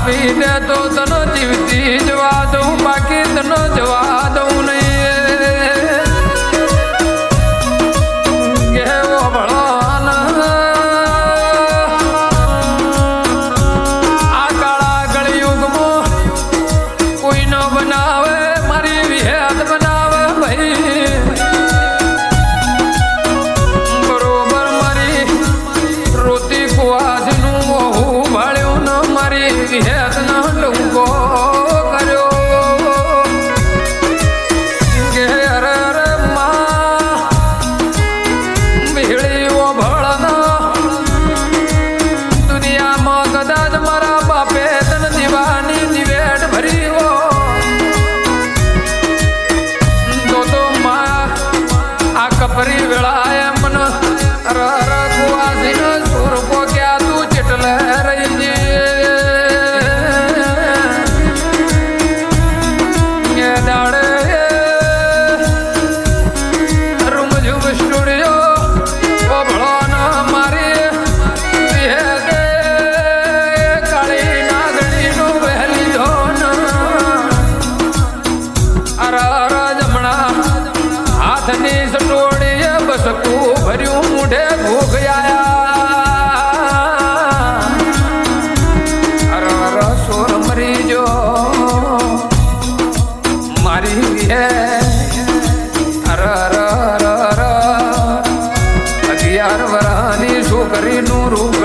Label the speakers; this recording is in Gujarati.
Speaker 1: આપી દે તો તને જીવતી જવા દઉં બાકી તને જવા દઉં નહીં કેવો ભળવાન આ કાળા કળિયુગમાં કોઈ ન બનાવે મારી વિહેત બનાવે ભાઈ બરોબર મારી રોતી કુવાજનું મોહું ભાળ્યું ન મારી વિહેત ન ડુંગો કર્યો કે અરે અરે માં ભીડીઓ ભળના દુનિયામાં કદાચ મારા બાપે તન દીવાની દિવેટ ભરી તો માં આ કપરી વેળાએ મન રર કુવાસીને સુરકો ક્યાં તું ચેટલે રહી જે દાડે રૂમઝુમ સ્ટુડિયો ઓભળો ન મારી વિહેદે કાળી નાગણીનું વહેલી ધોન અરર જમણા હાથની સટોડીએ બસકું ભર્યું મૂઢે ભૂખ આયા અરર સોર મરી જો મારી વિહે અરર 11 વરાની છોકરીનું રૂપ